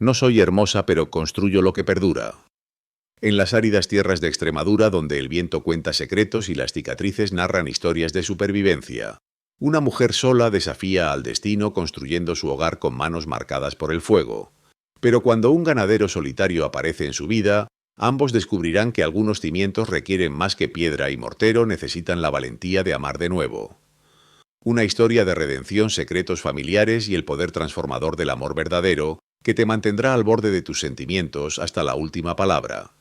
No soy hermosa, pero construyo lo que perdura. En las áridas tierras de Extremadura, donde el viento cuenta secretos y las cicatrices narran historias de supervivencia, una mujer sola desafía al destino construyendo su hogar con manos marcadas por el fuego. Pero cuando un ganadero solitario aparece en su vida, ambos descubrirán que algunos cimientos requieren más que piedra y mortero, necesitan la valentía de amar de nuevo. Una historia de redención, secretos familiares y el poder transformador del amor verdadero, que te mantendrá al borde de tus sentimientos hasta la última palabra.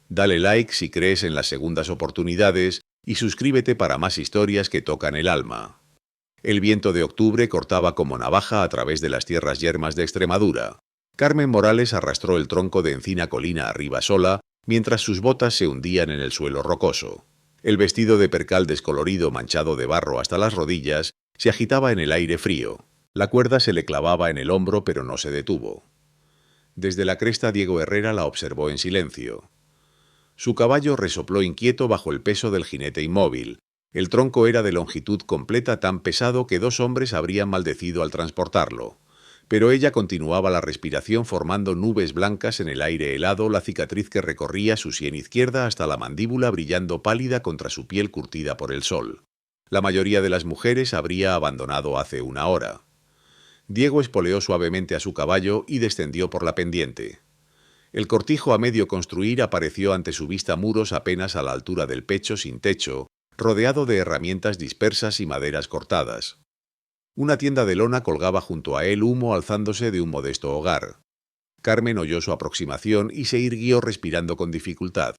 Dale like si crees en las segundas oportunidades y suscríbete para más historias que tocan el alma. El viento de octubre cortaba como navaja a través de las tierras yermas de Extremadura. Carmen Morales arrastró el tronco de encina colina arriba sola, mientras sus botas se hundían en el suelo rocoso. El vestido de percal descolorido manchado de barro hasta las rodillas se agitaba en el aire frío. La cuerda se le clavaba en el hombro, pero no se detuvo. Desde la cresta Diego Herrera la observó en silencio. Su caballo resopló inquieto bajo el peso del jinete inmóvil. El tronco era de longitud completa, tan pesado que 2 hombres habrían maldecido al transportarlo. Pero ella continuaba la respiración, formando nubes blancas en el aire helado, la cicatriz que recorría su sien izquierda hasta la mandíbula brillando pálida contra su piel curtida por el sol. La mayoría de las mujeres habría abandonado hace una hora. Diego espoleó suavemente a su caballo y descendió por la pendiente. El cortijo a medio construir apareció ante su vista, muros apenas a la altura del pecho, sin techo, rodeado de herramientas dispersas y maderas cortadas. Una tienda de lona colgaba junto a él, humo alzándose de un modesto hogar. Carmen oyó su aproximación y se irguió respirando con dificultad.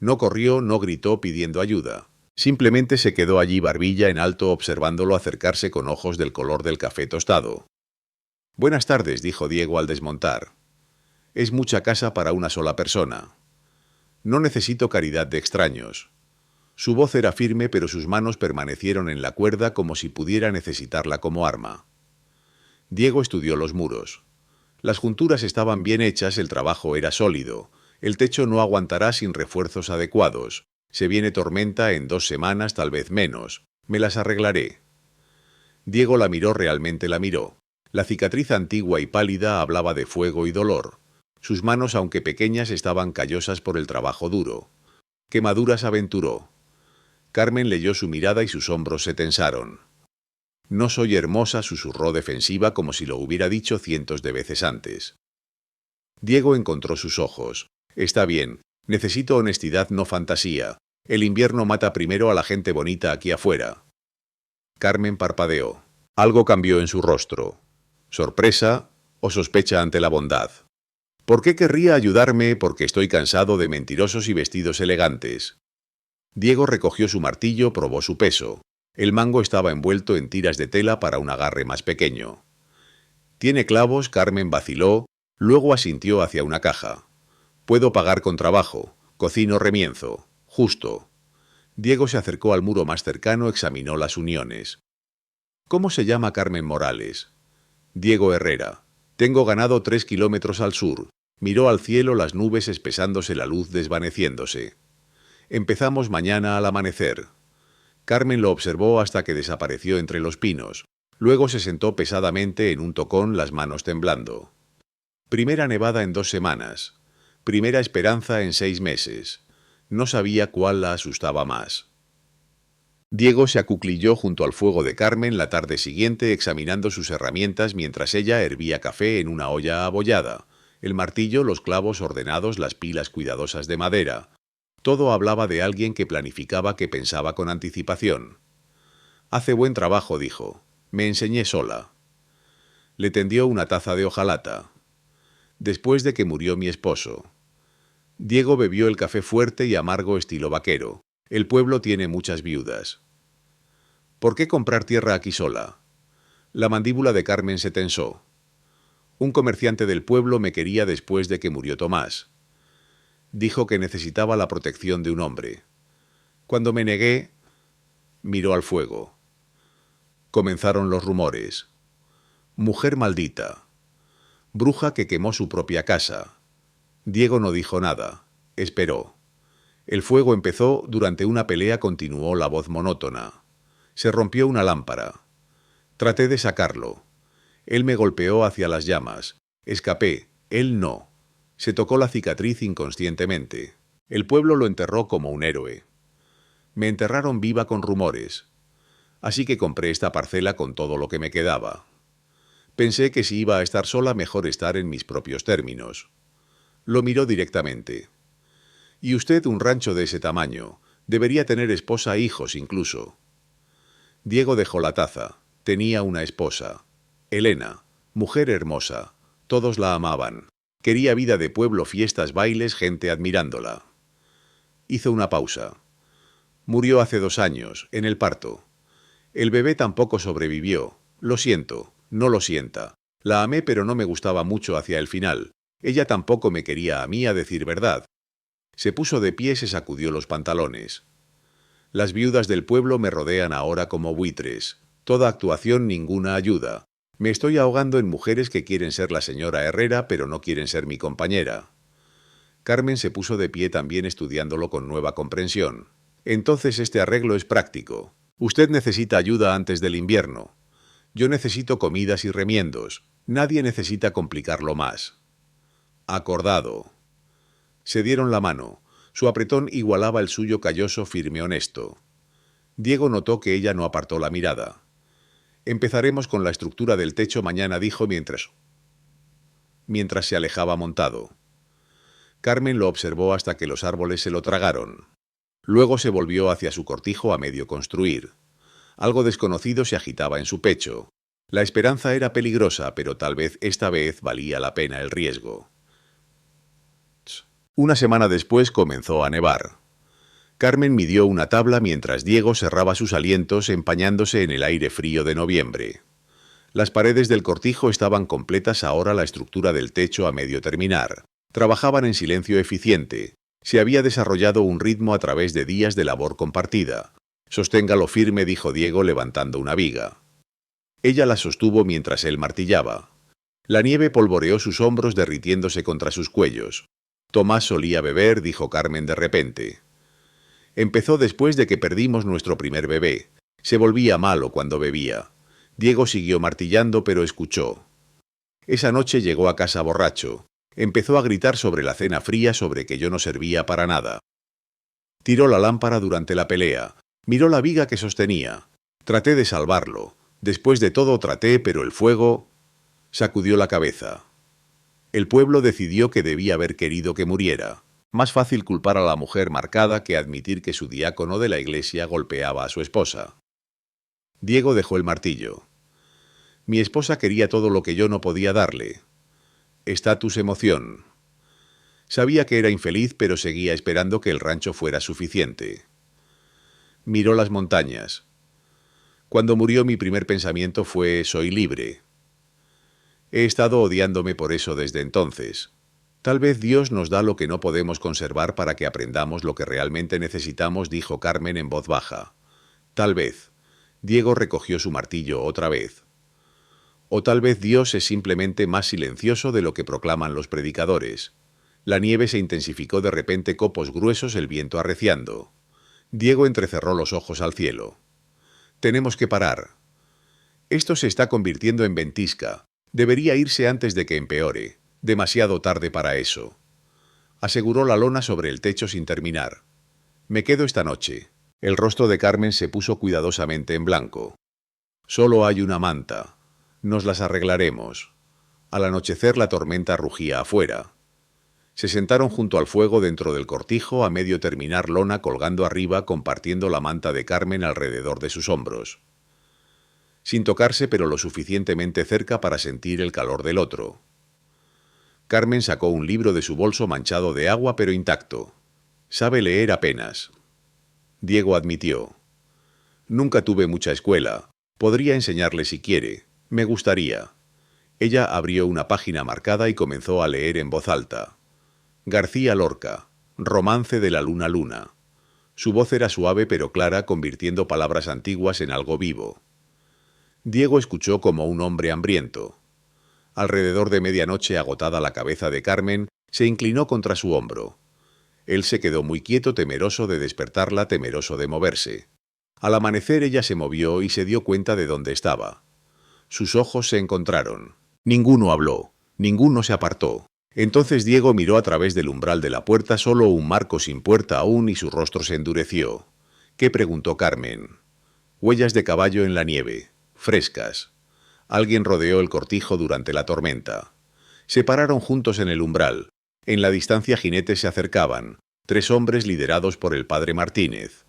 No corrió, no gritó pidiendo ayuda. Simplemente se quedó allí, barbilla en alto, observándolo acercarse con ojos del color del café tostado. «Buenas tardes», dijo Diego al desmontar. «Es mucha casa para una sola persona. No necesito caridad de extraños». Su voz era firme, pero sus manos permanecieron en la cuerda como si pudiera necesitarla como arma. Diego estudió los muros. Las junturas estaban bien hechas, el trabajo era sólido. El techo no aguantará sin refuerzos adecuados. Se viene tormenta en 2 semanas, tal vez menos. Me las arreglaré. Diego la miró, realmente la miró. La cicatriz antigua y pálida hablaba de fuego y dolor. Sus manos, aunque pequeñas, estaban callosas por el trabajo duro. «Quemaduras», aventuró. Carmen leyó su mirada y sus hombros se tensaron. «No soy hermosa», susurró defensiva, como si lo hubiera dicho cientos de veces antes. Diego encontró sus ojos. «Está bien. Necesito honestidad, no fantasía. El invierno mata primero a la gente bonita aquí afuera». Carmen parpadeó. Algo cambió en su rostro. ¿Sorpresa o sospecha ante la bondad? «¿Por qué querría ayudarme? Porque estoy cansado de mentirosos y vestidos elegantes». Diego recogió su martillo, probó su peso. El mango estaba envuelto en tiras de tela para un agarre más pequeño. «¿Tiene clavos?». Carmen vaciló, luego asintió hacia una caja. «Puedo pagar con trabajo. Cocino remienzo. Justo». Diego se acercó al muro más cercano, examinó las uniones. «¿Cómo se llama Carmen Morales?» «Diego Herrera. Tengo ganado 3 kilómetros al sur». Miró al cielo, las nubes espesándose, la luz desvaneciéndose. «Empezamos mañana al amanecer». Carmen lo observó hasta que desapareció entre los pinos. Luego se sentó pesadamente en un tocón, las manos temblando. Primera nevada en 2 semanas. Primera esperanza en 6 meses. No sabía cuál la asustaba más. Diego se acuclilló junto al fuego de Carmen la tarde siguiente, examinando sus herramientas mientras ella hervía café en una olla abollada. El martillo, los clavos ordenados, las pilas cuidadosas de madera. Todo hablaba de alguien que planificaba, que pensaba con anticipación. «Hace buen trabajo», dijo. «Me enseñé sola». Le tendió una taza de hojalata. «Después de que murió mi esposo». Diego bebió el café fuerte y amargo estilo vaquero. «El pueblo tiene muchas viudas». «¿Por qué comprar tierra aquí sola?» La mandíbula de Carmen se tensó. «Un comerciante del pueblo me quería después de que murió Tomás. Dijo que necesitaba la protección de un hombre. Cuando me negué, miró al fuego. Comenzaron los rumores. Mujer maldita. Bruja que quemó su propia casa». Diego no dijo nada. Esperó. El fuego empezó, durante una pelea continuó la voz monótona. Se rompió una lámpara. Traté de sacarlo. Él me golpeó hacia las llamas. Escapé. Él no. Se tocó la cicatriz inconscientemente. El pueblo lo enterró como un héroe. Me enterraron viva con rumores. Así que compré esta parcela con todo lo que me quedaba. Pensé que si iba a estar sola, mejor estar en mis propios términos. Lo miró directamente. Y usted, un rancho de ese tamaño, debería tener esposa e hijos incluso. Diego dejó la taza. Tenía una esposa. Elena, mujer hermosa. Todos la amaban. Quería vida de pueblo, fiestas, bailes, gente admirándola. Hizo una pausa. Murió hace 2 años, en el parto. El bebé tampoco sobrevivió. Lo siento, no lo sienta. La amé, pero no me gustaba mucho hacia el final. Ella tampoco me quería a mí, a decir verdad. Se puso de pie, se sacudió los pantalones. Las viudas del pueblo me rodean ahora como buitres. Toda actuación, ninguna ayuda. Me estoy ahogando en mujeres que quieren ser la señora Herrera, pero no quieren ser mi compañera. Carmen se puso de pie también, estudiándolo con nueva comprensión. Entonces este arreglo es práctico. Usted necesita ayuda antes del invierno. Yo necesito comidas y remiendos. Nadie necesita complicarlo más. Acordado. Se dieron la mano. Su apretón igualaba el suyo, calloso, firme, honesto. Diego notó que ella no apartó la mirada. Empezaremos con la estructura del techo mañana, dijo mientras se alejaba montado. Carmen lo observó hasta que los árboles se lo tragaron. Luego se volvió hacia su cortijo a medio construir. Algo desconocido se agitaba en su pecho. La esperanza era peligrosa, pero tal vez esta vez valía la pena el riesgo. Una semana después comenzó a nevar. Carmen midió una tabla mientras Diego cerraba sus alientos, empañándose en el aire frío de noviembre. Las paredes del cortijo estaban completas, ahora la estructura del techo a medio terminar. Trabajaban en silencio eficiente. Se había desarrollado un ritmo a través de días de labor compartida. «Sosténgalo firme», dijo Diego levantando una viga. Ella la sostuvo mientras él martillaba. La nieve polvoreó sus hombros, derritiéndose contra sus cuellos. «Tomás solía beber», dijo Carmen de repente. «Empezó después de que perdimos nuestro primer bebé. Se volvía malo cuando bebía». Diego siguió martillando, pero escuchó. Esa noche llegó a casa borracho. Empezó a gritar sobre la cena fría, sobre que yo no servía para nada. Tiró la lámpara durante la pelea. Miró la viga que sostenía. Traté de salvarlo. Después de todo traté, pero el fuego... Sacudió la cabeza. El pueblo decidió que debía haber querido que muriera. Más fácil culpar a la mujer marcada que admitir que su diácono de la iglesia golpeaba a su esposa. Diego dejó el martillo. Mi esposa quería todo lo que yo no podía darle. Estatus, emoción. Sabía que era infeliz, pero seguía esperando que el rancho fuera suficiente. Miró las montañas. Cuando murió, mi primer pensamiento fue: soy libre. He estado odiándome por eso desde entonces. Tal vez Dios nos da lo que no podemos conservar para que aprendamos lo que realmente necesitamos, dijo Carmen en voz baja. Tal vez. Diego recogió su martillo otra vez. O tal vez Dios es simplemente más silencioso de lo que proclaman los predicadores. La nieve se intensificó de repente, copos gruesos, el viento arreciando. Diego entrecerró los ojos al cielo. Tenemos que parar. Esto se está convirtiendo en ventisca. Debería irse antes de que empeore. Demasiado tarde para eso. Aseguró la lona sobre el techo sin terminar. Me quedo esta noche. El rostro de Carmen se puso cuidadosamente en blanco. Solo hay una manta. Nos las arreglaremos. Al anochecer la tormenta rugía afuera. Se sentaron junto al fuego dentro del cortijo, a medio terminar, lona colgando arriba, compartiendo la manta de Carmen alrededor de sus hombros. Sin tocarse, pero lo suficientemente cerca para sentir el calor del otro. Carmen sacó un libro de su bolso manchado de agua pero intacto. Sabe leer apenas. Diego admitió. Nunca tuve mucha escuela. Podría enseñarle si quiere. Me gustaría. Ella abrió una página marcada y comenzó a leer en voz alta. García Lorca. Romance de la luna luna. Su voz era suave pero clara, convirtiendo palabras antiguas en algo vivo. Diego escuchó como un hombre hambriento. Alrededor de medianoche, agotada la cabeza de Carmen, se inclinó contra su hombro. Él se quedó muy quieto, temeroso de despertarla, temeroso de moverse. Al amanecer ella se movió y se dio cuenta de dónde estaba. Sus ojos se encontraron. Ninguno habló, ninguno se apartó. Entonces Diego miró a través del umbral de la puerta, solo un marco sin puerta aún, y su rostro se endureció. ¿Qué? Preguntó Carmen. Huellas de caballo en la nieve, frescas. Alguien rodeó el cortijo durante la tormenta. Se pararon juntos en el umbral. En la distancia jinetes se acercaban, 3 hombres liderados por el padre Martínez.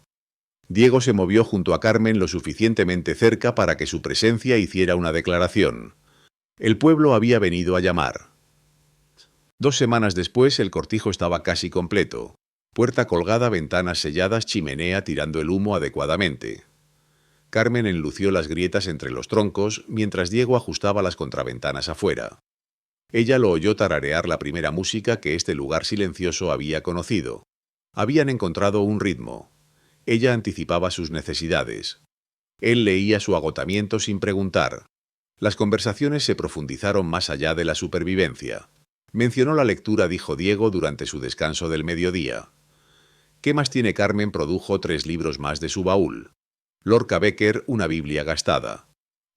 Diego se movió junto a Carmen lo suficientemente cerca para que su presencia hiciera una declaración. El pueblo había venido a llamar. 2 semanas después el cortijo estaba casi completo. Puerta colgada, ventanas selladas, chimenea tirando el humo adecuadamente. Carmen enlució las grietas entre los troncos mientras Diego ajustaba las contraventanas afuera. Ella lo oyó tararear la primera música que este lugar silencioso había conocido. Habían encontrado un ritmo. Ella anticipaba sus necesidades. Él leía su agotamiento sin preguntar. Las conversaciones se profundizaron más allá de la supervivencia. Mencionó la lectura, dijo Diego durante su descanso del mediodía. ¿Qué más tiene Carmen? Produjo 3 libros más de su baúl. Lorca Becker, una Biblia gastada.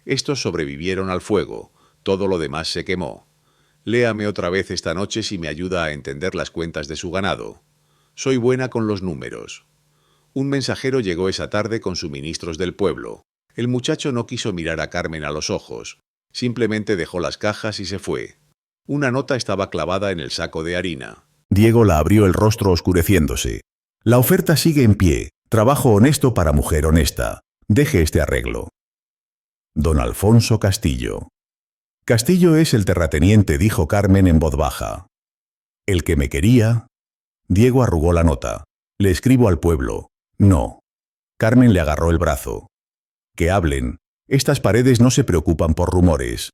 Estos sobrevivieron al fuego, todo lo demás se quemó. Léame otra vez esta noche si me ayuda a entender las cuentas de su ganado. Soy buena con los números. Un mensajero llegó esa tarde con suministros del pueblo. El muchacho no quiso mirar a Carmen a los ojos. Simplemente dejó las cajas y se fue. Una nota estaba clavada en el saco de harina. Diego la abrió, el rostro oscureciéndose. La oferta sigue en pie. Trabajo honesto para mujer honesta. Deje este arreglo. Don Alfonso Castillo. Castillo es el terrateniente, dijo Carmen en voz baja. ¿El que me quería? Diego arrugó la nota. Le escribo al pueblo. No. Carmen le agarró el brazo. Que hablen. Estas paredes no se preocupan por rumores.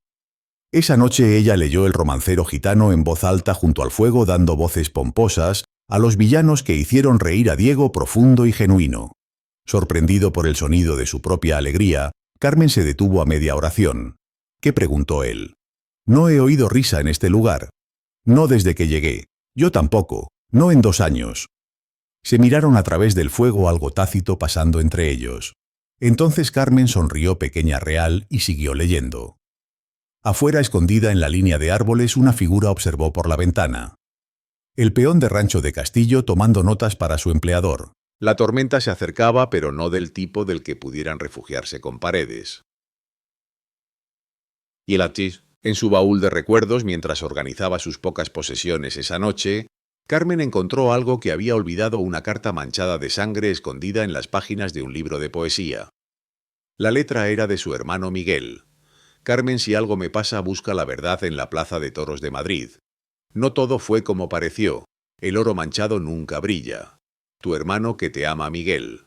Esa noche ella leyó El romancero gitano en voz alta junto al fuego, dando voces pomposas a los villanos que hicieron reír a Diego, profundo y genuino. Sorprendido por el sonido de su propia alegría, Carmen se detuvo a media oración. ¿Qué? Preguntó él. No he oído risa en este lugar. No desde que llegué. Yo tampoco. No en 2 años. Se miraron a través del fuego, algo tácito pasando entre ellos. Entonces Carmen sonrió pequeña real y siguió leyendo. Afuera, escondida en la línea de árboles, una figura observó por la ventana. El peón de rancho de Castillo tomando notas para su empleador. La tormenta se acercaba, pero no del tipo del que pudieran refugiarse con paredes. Y el Atis, en su baúl de recuerdos, mientras organizaba sus pocas posesiones esa noche, Carmen encontró algo que había olvidado: una carta manchada de sangre escondida en las páginas de un libro de poesía. La letra era de su hermano Miguel. Carmen, si algo me pasa, busca la verdad en la Plaza de Toros de Madrid. No todo fue como pareció. El oro manchado nunca brilla. Tu hermano que te ama, Miguel.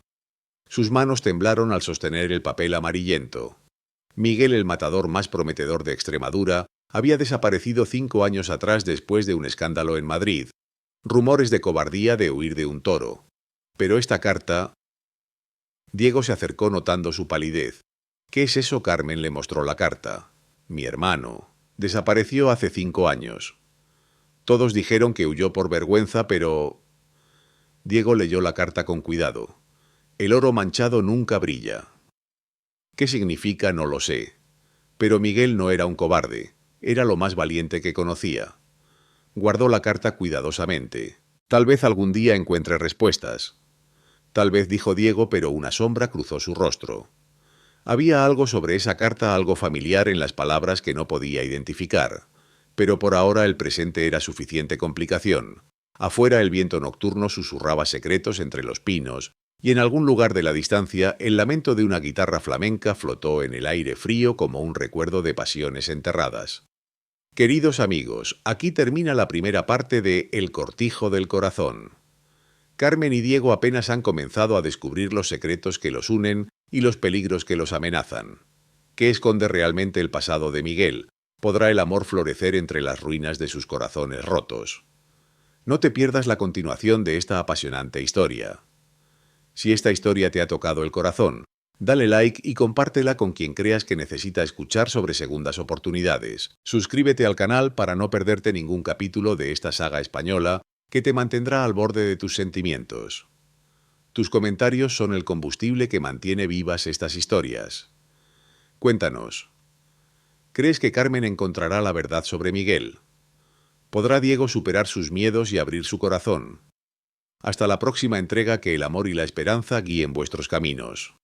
Sus manos temblaron al sostener el papel amarillento. Miguel, el matador más prometedor de Extremadura, había desaparecido 5 años atrás después de un escándalo en Madrid. Rumores de cobardía, de huir de un toro. Pero esta carta... Diego se acercó notando su palidez. ¿Qué es eso? Carmen le mostró la carta. Mi hermano. Desapareció hace 5 años. Todos dijeron que huyó por vergüenza, pero... Diego leyó la carta con cuidado. El oro manchado nunca brilla. ¿Qué significa? No lo sé. Pero Miguel no era un cobarde. Era lo más valiente que conocía. Guardó la carta cuidadosamente. Tal vez algún día encuentre respuestas. Tal vez, dijo Diego, pero una sombra cruzó su rostro. Había algo sobre esa carta, algo familiar en las palabras que no podía identificar. Pero por ahora el presente era suficiente complicación. Afuera el viento nocturno susurraba secretos entre los pinos, y en algún lugar de la distancia el lamento de una guitarra flamenca flotó en el aire frío como un recuerdo de pasiones enterradas. Queridos amigos, aquí termina la primera parte de El cortijo del corazón. Carmen y Diego apenas han comenzado a descubrir los secretos que los unen y los peligros que los amenazan. ¿Qué esconde realmente el pasado de Miguel? ¿Podrá el amor florecer entre las ruinas de sus corazones rotos? No te pierdas la continuación de esta apasionante historia. Si esta historia te ha tocado el corazón, dale like y compártela con quien creas que necesita escuchar sobre segundas oportunidades. Suscríbete al canal para no perderte ningún capítulo de esta saga española que te mantendrá al borde de tus sentimientos. Tus comentarios son el combustible que mantiene vivas estas historias. Cuéntanos. ¿Crees que Carmen encontrará la verdad sobre Miguel? ¿Podrá Diego superar sus miedos y abrir su corazón? Hasta la próxima entrega, que el amor y la esperanza guíen vuestros caminos.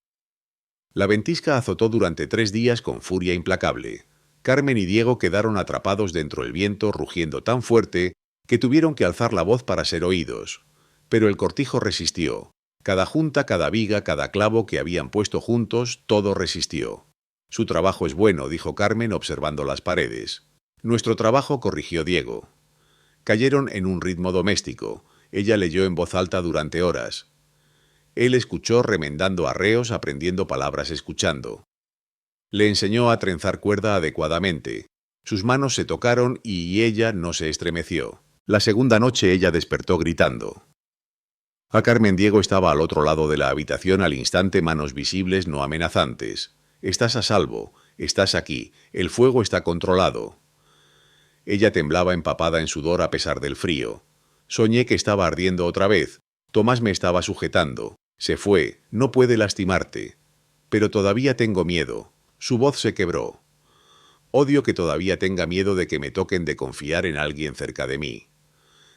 La ventisca azotó durante 3 días con furia implacable. Carmen y Diego quedaron atrapados dentro del viento, rugiendo tan fuerte que tuvieron que alzar la voz para ser oídos. Pero el cortijo resistió. Cada junta, cada viga, cada clavo que habían puesto juntos, todo resistió. Su trabajo es bueno, dijo Carmen observando las paredes. Nuestro trabajo, corrigió Diego. Cayeron en un ritmo doméstico. Ella leyó en voz alta durante horas. Él escuchó remendando arreos, aprendiendo palabras escuchando. Le enseñó a trenzar cuerda adecuadamente. Sus manos se tocaron y ella no se estremeció. La segunda noche ella despertó gritando. A Carmen Diego estaba al otro lado de la habitación al instante, manos visibles, no amenazantes. Estás a salvo, estás aquí, el fuego está controlado. Ella temblaba empapada en sudor a pesar del frío. Soñé que estaba ardiendo otra vez. Tomás me estaba sujetando. Se fue, no puede lastimarte. Pero todavía tengo miedo. Su voz se quebró. Odio que todavía tenga miedo de que me toquen, de confiar en alguien cerca de mí.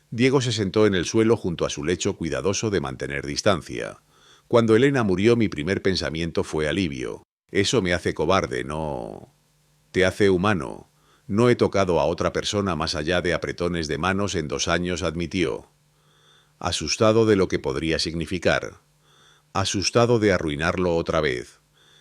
Diego se sentó en el suelo junto a su lecho, cuidadoso de mantener distancia. Cuando Elena murió, mi primer pensamiento fue alivio. Eso me hace cobarde, no... Te hace humano. No he tocado a otra persona más allá de apretones de manos en 2 años, admitió. Asustado de lo que podría significar. Asustado de arruinarlo otra vez.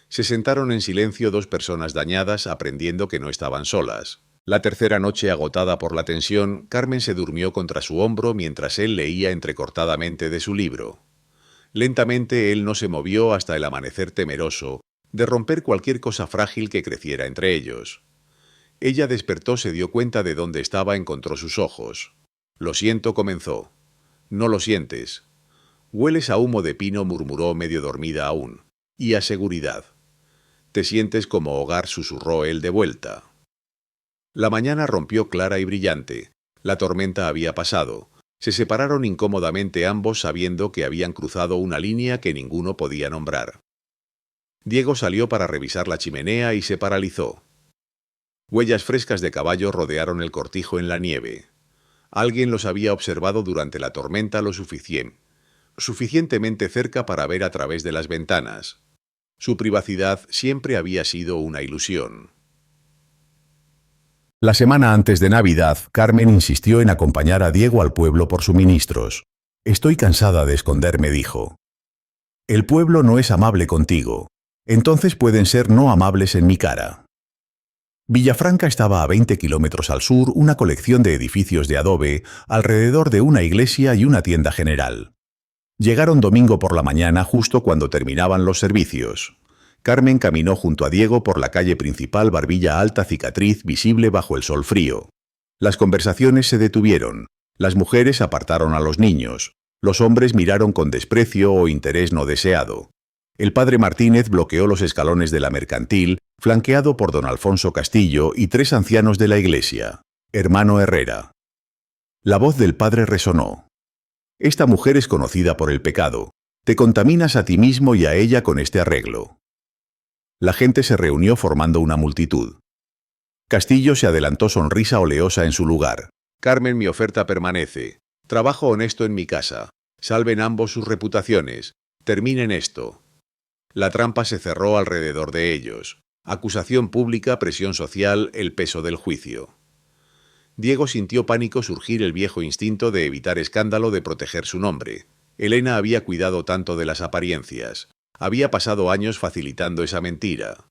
Se sentaron en silencio 2 personas dañadas, aprendiendo que no estaban solas. La tercera noche, agotada por la tensión, Carmen se durmió contra su hombro mientras él leía entrecortadamente de su libro. Lentamente él no se movió hasta el amanecer, temeroso de romper cualquier cosa frágil que creciera entre ellos. Ella despertó, se dio cuenta de dónde estaba, encontró sus ojos. Lo siento, comenzó. No lo sientes. Hueles a humo de pino, murmuró, medio dormida aún. Y a seguridad. Te sientes como hogar, susurró él de vuelta. La mañana rompió clara y brillante. La tormenta había pasado. Se separaron incómodamente ambos, sabiendo que habían cruzado una línea que ninguno podía nombrar. Diego salió para revisar la chimenea y se paralizó. Huellas frescas de caballo rodearon el cortijo en la nieve. Alguien los había observado durante la tormenta lo suficientemente cerca para ver a través de las ventanas. Su privacidad siempre había sido una ilusión. La semana antes de Navidad, Carmen insistió en acompañar a Diego al pueblo por suministros. Estoy cansada de esconderme, dijo. El pueblo no es amable contigo. Entonces pueden ser no amables en mi cara. Villafranca estaba a 20 kilómetros al sur, una colección de edificios de adobe, alrededor de una iglesia y una tienda general. Llegaron domingo por la mañana, justo cuando terminaban los servicios. Carmen caminó junto a Diego por la calle principal, barbilla alta, cicatriz visible bajo el sol frío. Las conversaciones se detuvieron. Las mujeres apartaron a los niños. Los hombres miraron con desprecio o interés no deseado. El padre Martínez bloqueó los escalones de la mercantil, flanqueado por don Alfonso Castillo y 3 ancianos de la iglesia. Hermano Herrera. La voz del padre resonó. Esta mujer es conocida por el pecado. Te contaminas a ti mismo y a ella con este arreglo. La gente se reunió formando una multitud. Castillo se adelantó, sonrisa oleosa en su lugar. Carmen, mi oferta permanece. Trabajo honesto en mi casa. Salven ambos sus reputaciones. Terminen esto. La trampa se cerró alrededor de ellos. Acusación pública, presión social, el peso del juicio. Diego sintió pánico surgir, el viejo instinto de evitar escándalo, de proteger su nombre. Elena había cuidado tanto de las apariencias. Había pasado años facilitando esa mentira.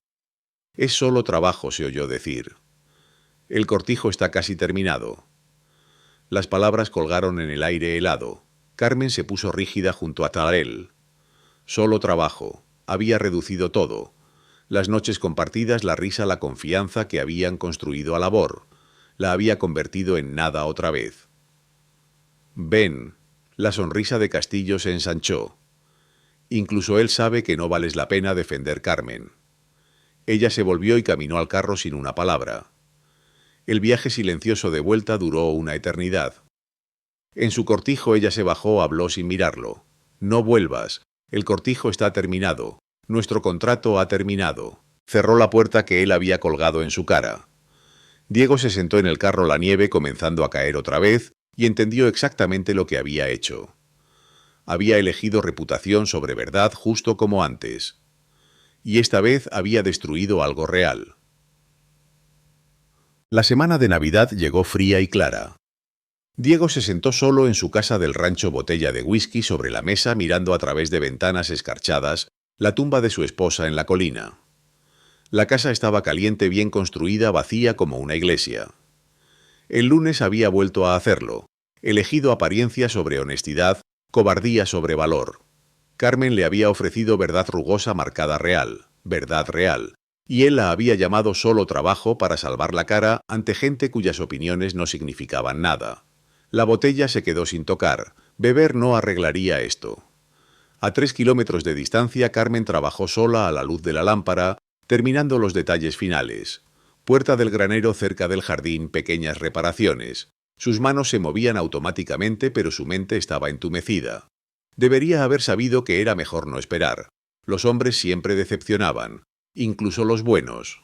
Es solo trabajo, se oyó decir. El cortijo está casi terminado. Las palabras colgaron en el aire helado. Carmen se puso rígida junto a Tarel. Solo trabajo. Había reducido todo. Las noches compartidas, la risa, la confianza que habían construido a labor. La había convertido en nada otra vez. Ven. La sonrisa de Castillo se ensanchó. Incluso él sabe que no vales la pena, defender, Carmen. Ella se volvió y caminó al carro sin una palabra. El viaje silencioso de vuelta duró una eternidad. En su cortijo ella se bajó, habló sin mirarlo. No vuelvas. El cortijo está terminado. Nuestro contrato ha terminado. Cerró la puerta que él había colgado en su cara. Diego se sentó en el carro. La nieve comenzando a caer otra vez y entendió exactamente lo que había hecho. Había elegido reputación sobre verdad justo como antes. Y esta vez había destruido algo real. La semana de Navidad llegó fría y clara. Diego se sentó solo en su casa del rancho, botella de whisky sobre la mesa, mirando a través de ventanas escarchadas la tumba de su esposa en la colina. La casa estaba caliente, bien construida, vacía como una iglesia. El lunes había vuelto a hacerlo, elegido apariencia sobre honestidad, cobardía sobre valor. Carmen le había ofrecido verdad rugosa, marcada real, verdad real, y él la había llamado solo trabajo para salvar la cara ante gente cuyas opiniones no significaban nada. La botella se quedó sin tocar. Beber no arreglaría esto. A 3 kilómetros de distancia, Carmen trabajó sola a la luz de la lámpara, terminando los detalles finales. Puerta del granero cerca del jardín, pequeñas reparaciones. Sus manos se movían automáticamente, pero su mente estaba entumecida. Debería haber sabido que era mejor no esperar. Los hombres siempre decepcionaban, incluso los buenos.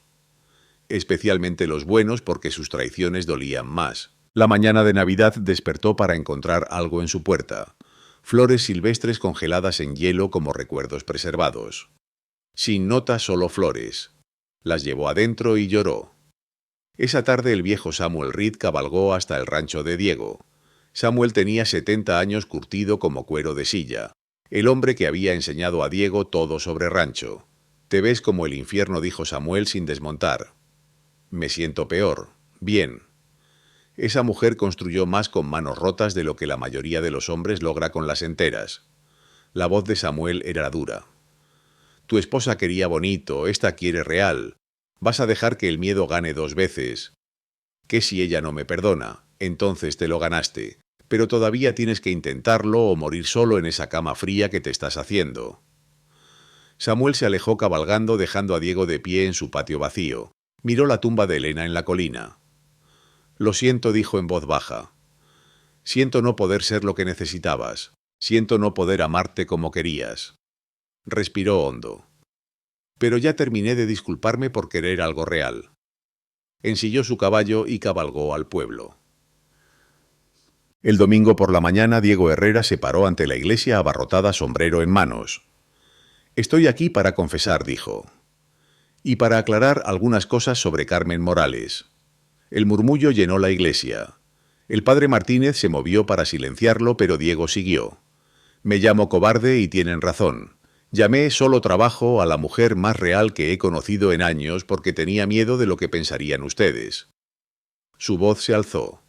Especialmente los buenos, porque sus traiciones dolían más. La mañana de Navidad despertó para encontrar algo en su puerta. Flores silvestres congeladas en hielo como recuerdos preservados. Sin nota, solo flores. Las llevó adentro y lloró. Esa tarde el viejo Samuel Reed cabalgó hasta el rancho de Diego. Samuel tenía 70 años, curtido como cuero de silla. El hombre que había enseñado a Diego todo sobre rancho. «Te ves como el infierno», dijo Samuel sin desmontar. «Me siento peor. Bien». Esa mujer construyó más con manos rotas de lo que la mayoría de los hombres logra con las enteras. La voz de Samuel era dura. «Tu esposa quería bonito, esta quiere real. Vas a dejar que el miedo gane 2 veces. ¿Qué si ella no me perdona? Entonces te lo ganaste. Pero todavía tienes que intentarlo o morir solo en esa cama fría que te estás haciendo». Samuel se alejó cabalgando, dejando a Diego de pie en su patio vacío. Miró la tumba de Elena en la colina. «Lo siento», dijo en voz baja. «Siento no poder ser lo que necesitabas. Siento no poder amarte como querías». Respiró hondo. «Pero ya terminé de disculparme por querer algo real». Ensilló su caballo y cabalgó al pueblo. El domingo por la mañana, Diego Herrera se paró ante la iglesia abarrotada, sombrero en manos. «Estoy aquí para confesar», dijo. «Y para aclarar algunas cosas sobre Carmen Morales». El murmullo llenó la iglesia. El padre Martínez se movió para silenciarlo, pero Diego siguió. «Me llamo cobarde y tienen razón. Llamé solo trabajo a la mujer más real que he conocido en años porque tenía miedo de lo que pensarían ustedes». Su voz se alzó.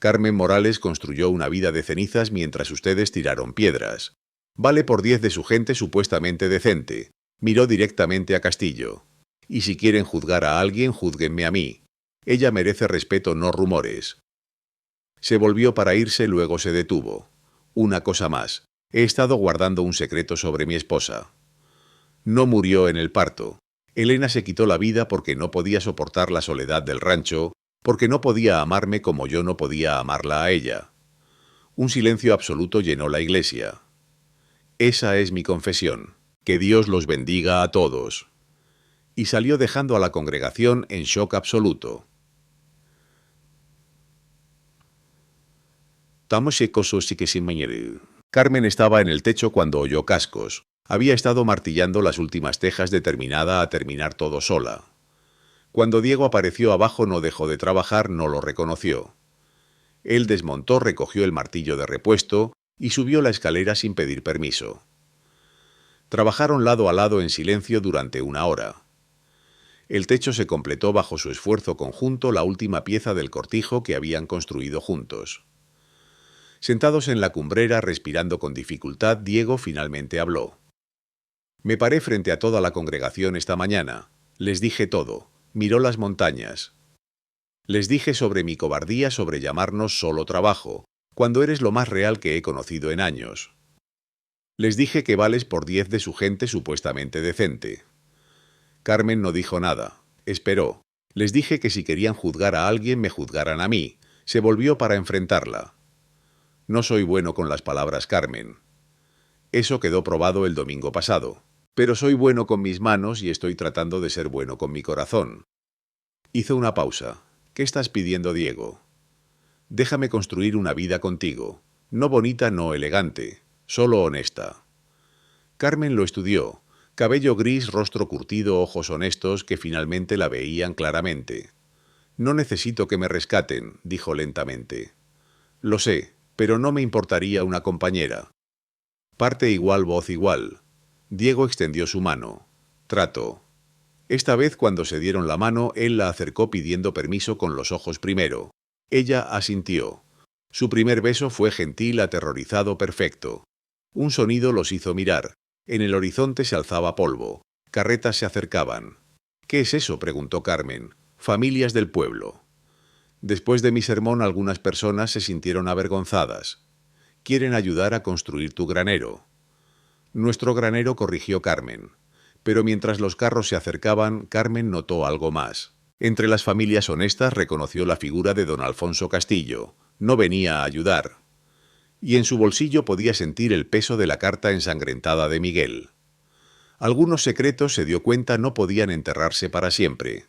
«Carmen Morales construyó una vida de cenizas mientras ustedes tiraron piedras. Vale por 10 de su gente supuestamente decente». Miró directamente a Castillo. «Y si quieren juzgar a alguien, júzguenme a mí. Ella merece respeto, no rumores». Se volvió para irse, luego se detuvo. «Una cosa más. He estado guardando un secreto sobre mi esposa. No murió en el parto. Elena se quitó la vida porque no podía soportar la soledad del rancho, porque no podía amarme como yo no podía amarla a ella». Un silencio absoluto llenó la iglesia. «Esa es mi confesión. Que Dios los bendiga a todos». Y salió dejando a la congregación en shock absoluto. Carmen estaba en el techo cuando oyó cascos. Había estado martillando las últimas tejas, determinada a terminar todo sola. Cuando Diego apareció abajo no dejó de trabajar, no lo reconoció. Él desmontó, recogió el martillo de repuesto y subió la escalera sin pedir permiso. Trabajaron lado a lado en silencio durante 1 hora. El techo se completó bajo su esfuerzo conjunto, la última pieza del cortijo que habían construido juntos. Sentados en la cumbrera, respirando con dificultad, Diego finalmente habló. «Me paré frente a toda la congregación esta mañana. Les dije todo. Miró las montañas. Les dije sobre mi cobardía, sobre llamarnos solo trabajo, cuando eres lo más real que he conocido en años. Les dije que vales por 10 de su gente supuestamente decente». Carmen no dijo nada. Esperó. Les dije que si querían juzgar a alguien, me juzgaran a mí. Se volvió para enfrentarla. «No soy bueno con las palabras, Carmen. Eso quedó probado el domingo pasado. Pero soy bueno con mis manos y estoy tratando de ser bueno con mi corazón. Hizo una pausa. ¿Qué estás pidiendo, Diego? Déjame construir una vida contigo. No bonita, no elegante, solo honesta. Carmen lo estudió. Cabello gris, rostro curtido, ojos honestos que finalmente la veían claramente. No necesito que me rescaten, dijo lentamente. Lo sé, pero no me importaría una compañera. Parte igual, voz igual. Diego extendió su mano. Trato. Esta vez, cuando se dieron la mano, él la acercó pidiendo permiso con los ojos primero. Ella asintió. Su primer beso fue gentil, aterrorizado, perfecto. Un sonido los hizo mirar. En el horizonte se alzaba polvo. Carretas se acercaban. ¿Qué es eso?, preguntó Carmen. Familias del pueblo. Después de mi sermón, algunas personas se sintieron avergonzadas. Quieren ayudar a construir tu granero. Nuestro granero, corrigió Carmen. Pero mientras los carros se acercaban, Carmen notó algo más. Entre las familias honestas reconoció la figura de don Alfonso Castillo. No venía a ayudar. Y en su bolsillo podía sentir el peso de la carta ensangrentada de Miguel. Algunos secretos, se dio cuenta, no podían enterrarse para siempre.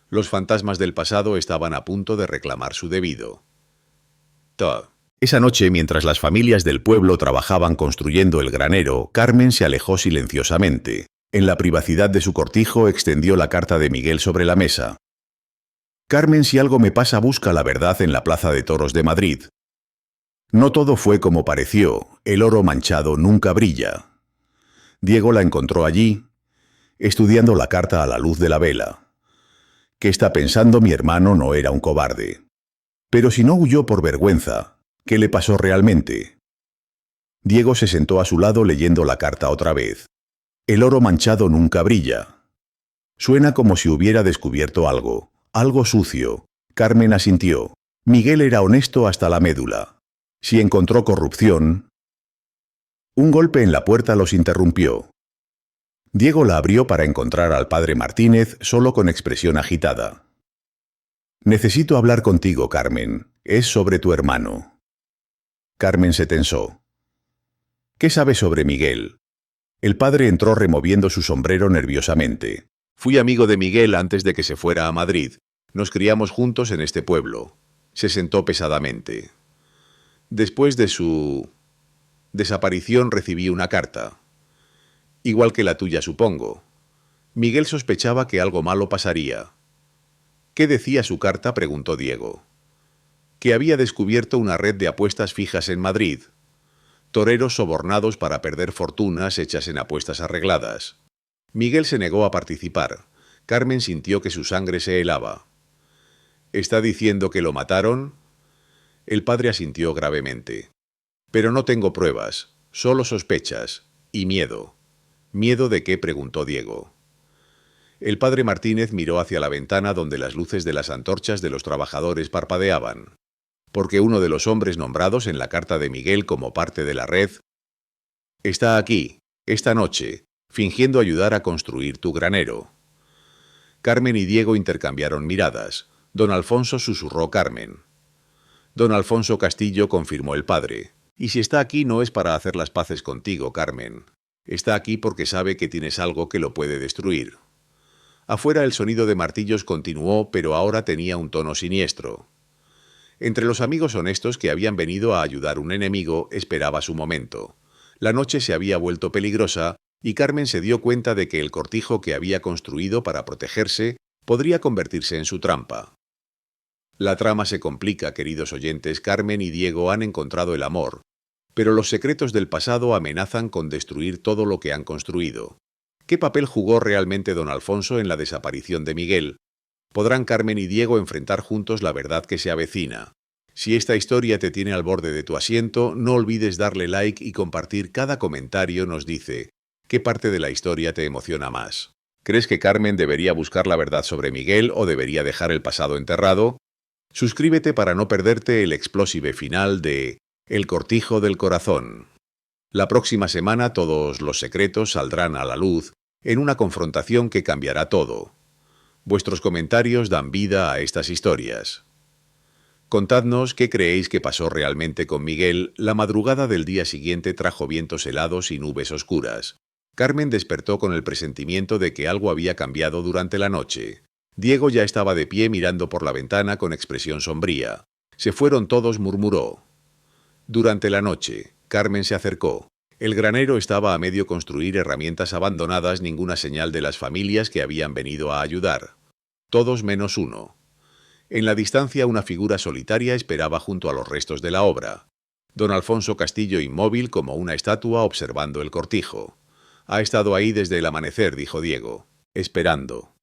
Los fantasmas del pasado estaban a punto de reclamar su debido. Esa noche, mientras las familias del pueblo trabajaban construyendo el granero, Carmen se alejó silenciosamente. En la privacidad de su cortijo extendió la carta de Miguel sobre la mesa. Carmen, si algo me pasa, busca la verdad en la Plaza de Toros de Madrid. No todo fue como pareció, el oro manchado nunca brilla. Diego la encontró allí, estudiando la carta a la luz de la vela. ¿Qué está pensando mi hermano? No era un cobarde. Pero si no huyó por vergüenza, ¿qué le pasó realmente? Diego se sentó a su lado leyendo la carta otra vez. El oro manchado nunca brilla. Suena como si hubiera descubierto algo, algo sucio. Carmen asintió. Miguel era honesto hasta la médula. Si encontró corrupción... Un golpe en la puerta los interrumpió. Diego la abrió para encontrar al padre Martínez, solo con expresión agitada. Necesito hablar contigo, Carmen. Es sobre tu hermano. Carmen se tensó. ¿Qué sabes sobre Miguel? El padre entró removiendo su sombrero nerviosamente. Fui amigo de Miguel antes de que se fuera a Madrid. Nos criamos juntos en este pueblo. Se sentó pesadamente. Después de su desaparición recibí una carta. Igual que la tuya, supongo. Miguel sospechaba que algo malo pasaría. ¿Qué decía su carta?, preguntó Diego. Que había descubierto una red de apuestas fijas en Madrid. Toreros sobornados para perder fortunas hechas en apuestas arregladas. Miguel se negó a participar. Carmen sintió que su sangre se helaba. ¿Está diciendo que lo mataron? El padre asintió gravemente. Pero no tengo pruebas, solo sospechas y miedo. ¿Miedo de qué?, preguntó Diego. El padre Martínez miró hacia la ventana donde las luces de las antorchas de los trabajadores parpadeaban. Porque uno de los hombres nombrados en la carta de Miguel como parte de la red está aquí, esta noche, fingiendo ayudar a construir tu granero. Carmen y Diego intercambiaron miradas. Don Alfonso, susurró Carmen. Don Alfonso Castillo, confirmó el padre. Y si está aquí no es para hacer las paces contigo, Carmen. Está aquí porque sabe que tienes algo que lo puede destruir. Afuera el sonido de martillos continuó, pero ahora tenía un tono siniestro. Entre los amigos honestos que habían venido a ayudar a un enemigo, esperaba su momento. La noche se había vuelto peligrosa y Carmen se dio cuenta de que el cortijo que había construido para protegerse podría convertirse en su trampa. La trama se complica, queridos oyentes. Carmen y Diego han encontrado el amor, pero los secretos del pasado amenazan con destruir todo lo que han construido. ¿Qué papel jugó realmente don Alfonso en la desaparición de Miguel? ¿Podrán Carmen y Diego enfrentar juntos la verdad que se avecina? Si esta historia te tiene al borde de tu asiento, no olvides darle like y compartir. Cada comentario nos dice qué parte de la historia te emociona más. ¿Crees que Carmen debería buscar la verdad sobre Miguel o debería dejar el pasado enterrado? Suscríbete para no perderte el explosive final de El cortijo del corazón. La próxima semana todos los secretos saldrán a la luz en una confrontación que cambiará todo. Vuestros comentarios dan vida a estas historias. Contadnos qué creéis que pasó realmente con Miguel. La madrugada del día siguiente trajo vientos helados y nubes oscuras. Carmen despertó con el presentimiento de que algo había cambiado durante la noche. Diego ya estaba de pie mirando por la ventana con expresión sombría. Se fueron todos, murmuró. Durante la noche, Carmen se acercó. El granero estaba a medio construir, herramientas abandonadas, ninguna señal de las familias que habían venido a ayudar. Todos menos uno. En la distancia una figura solitaria esperaba junto a los restos de la obra. Don Alfonso Castillo inmóvil como una estatua observando el cortijo. Ha estado ahí desde el amanecer, dijo Diego, esperando.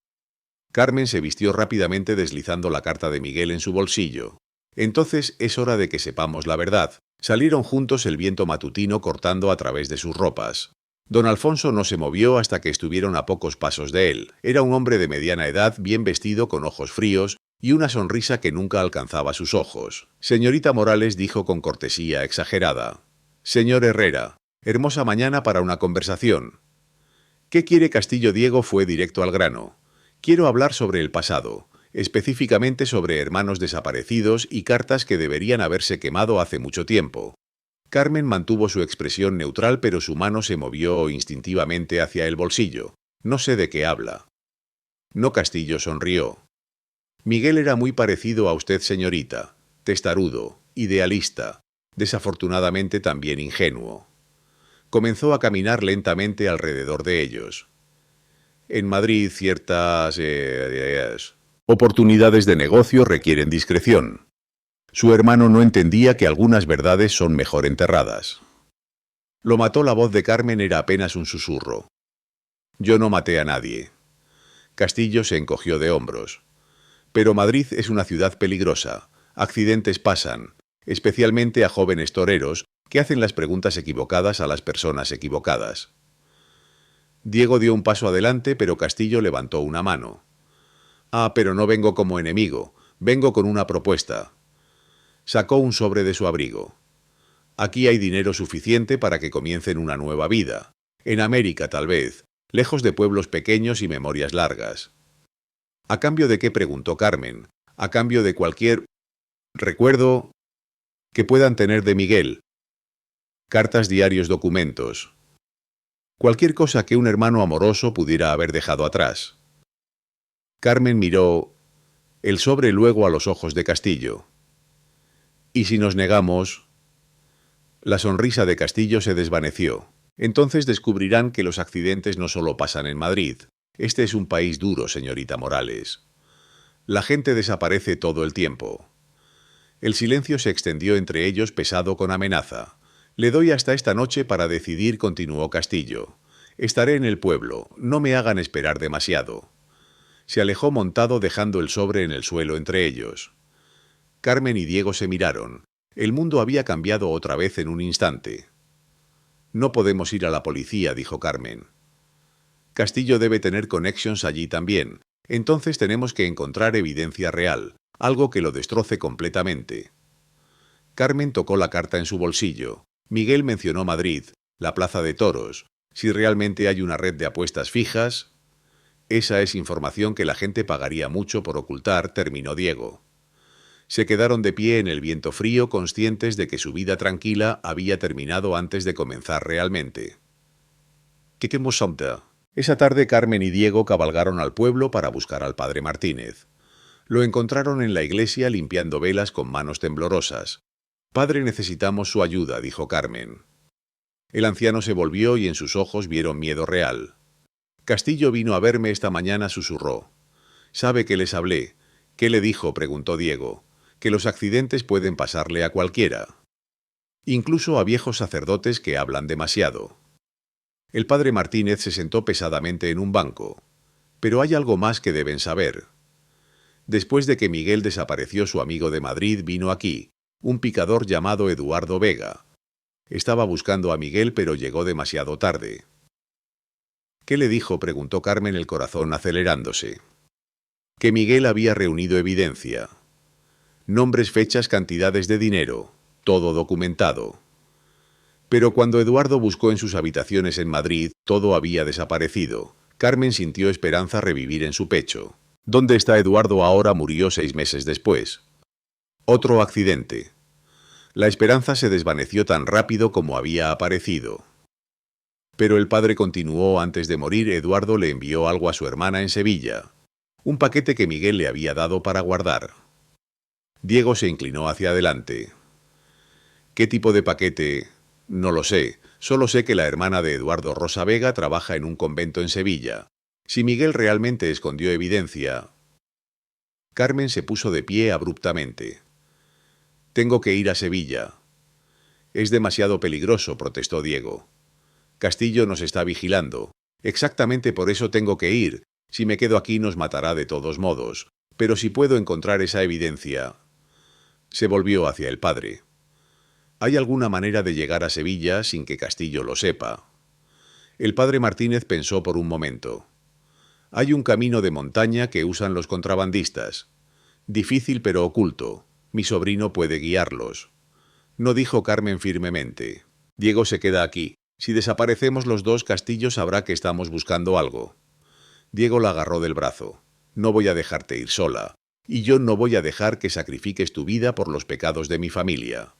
Carmen se vistió rápidamente deslizando la carta de Miguel en su bolsillo. Entonces es hora de que sepamos la verdad. Salieron juntos, el viento matutino cortando a través de sus ropas. Don Alfonso no se movió hasta que estuvieron a pocos pasos de él. Era un hombre de mediana edad, bien vestido, con ojos fríos y una sonrisa que nunca alcanzaba sus ojos. Señorita Morales, dijo con cortesía exagerada. Señor Herrera, hermosa mañana para una conversación. ¿Qué quiere Castillo? Diego fue directo al grano. Quiero hablar sobre el pasado, específicamente sobre hermanos desaparecidos y cartas que deberían haberse quemado hace mucho tiempo. Carmen mantuvo su expresión neutral, pero su mano se movió instintivamente hacia el bolsillo. No sé de qué habla. No, Castillo sonrió. Miguel era muy parecido a usted, señorita. Testarudo, idealista, desafortunadamente también ingenuo. Comenzó a caminar lentamente alrededor de ellos. En Madrid ciertas oportunidades de negocio requieren discreción. Su hermano no entendía que algunas verdades son mejor enterradas. Lo mató. La voz de Carmen era apenas un susurro. Yo no maté a nadie. Castillo se encogió de hombros. Pero Madrid es una ciudad peligrosa. Accidentes pasan, especialmente a jóvenes toreros que hacen las preguntas equivocadas a las personas equivocadas. Diego dio un paso adelante, pero Castillo levantó una mano. Ah, pero no vengo como enemigo, vengo con una propuesta. Sacó un sobre de su abrigo. Aquí hay dinero suficiente para que comiencen una nueva vida. En América, tal vez, lejos de pueblos pequeños y memorias largas. ¿A cambio de qué?, preguntó Carmen. A cambio de cualquier recuerdo que puedan tener de Miguel. Cartas, diarios, documentos. Cualquier cosa que un hermano amoroso pudiera haber dejado atrás. Carmen miró el sobre luego a los ojos de Castillo. ¿Y si nos negamos? La sonrisa de Castillo se desvaneció. Entonces descubrirán que los accidentes no solo pasan en Madrid. Este es un país duro, señorita Morales. La gente desaparece todo el tiempo. El silencio se extendió entre ellos, pesado con amenaza. Le doy hasta esta noche para decidir, continuó Castillo. Estaré en el pueblo, no me hagan esperar demasiado. Se alejó montado, dejando el sobre en el suelo entre ellos. Carmen y Diego se miraron. El mundo había cambiado otra vez en un instante. No podemos ir a la policía, dijo Carmen. Castillo debe tener connections allí también. Entonces tenemos que encontrar evidencia real, algo que lo destroce completamente. Carmen tocó la carta en su bolsillo. Miguel mencionó Madrid, la plaza de toros. Si realmente hay una red de apuestas fijas... Esa es información que la gente pagaría mucho por ocultar, terminó Diego. Se quedaron de pie en el viento frío, conscientes de que su vida tranquila había terminado antes de comenzar realmente. ¿Qué queremos saber? Esa tarde Carmen y Diego cabalgaron al pueblo para buscar al padre Martínez. Lo encontraron en la iglesia limpiando velas con manos temblorosas. «Padre, necesitamos su ayuda», dijo Carmen. El anciano se volvió y en sus ojos vieron miedo real. «Castillo vino a verme esta mañana», susurró. «¿Sabe que les hablé?» «¿Qué le dijo?», preguntó Diego. «Que los accidentes pueden pasarle a cualquiera. Incluso a viejos sacerdotes que hablan demasiado». El padre Martínez se sentó pesadamente en un banco. «Pero hay algo más que deben saber. Después de que Miguel desapareció, su amigo de Madrid vino aquí, un picador llamado Eduardo Vega. Estaba buscando a Miguel, pero llegó demasiado tarde». «¿Qué le dijo?», preguntó Carmen, el corazón acelerándose. «Que Miguel había reunido evidencia. Nombres, fechas, cantidades de dinero, todo documentado. Pero cuando Eduardo buscó en sus habitaciones en Madrid, todo había desaparecido». Carmen sintió esperanza revivir en su pecho. «¿Dónde está Eduardo ahora?». «Murió 6 meses después». «Otro accidente». La esperanza se desvaneció tan rápido como había aparecido. Pero el padre continuó: «Antes de morir, Eduardo le envió algo a su hermana en Sevilla. Un paquete que Miguel le había dado para guardar. Diego se inclinó hacia adelante. ¿Qué tipo de paquete? No lo sé. Solo sé que la hermana de Eduardo Rosa Vega trabaja en un convento en Sevilla. Si Miguel realmente escondió evidencia... Carmen se puso de pie abruptamente. Tengo que ir a Sevilla. Es demasiado peligroso, protestó Diego. Castillo nos está vigilando. Exactamente por eso tengo que ir. Si me quedo aquí nos matará de todos modos. Pero si puedo encontrar esa evidencia... Se volvió hacia el padre. ¿Hay alguna manera de llegar a Sevilla sin que Castillo lo sepa? El padre Martínez pensó por un momento. Hay un camino de montaña que usan los contrabandistas. Difícil pero oculto. Mi sobrino puede guiarlos. No, dijo Carmen firmemente. Diego se queda aquí. Si desaparecemos los dos, Castillo sabrá que estamos buscando algo. Diego la agarró del brazo. No voy a dejarte ir sola. Y yo no voy a dejar que sacrifiques tu vida por los pecados de mi familia.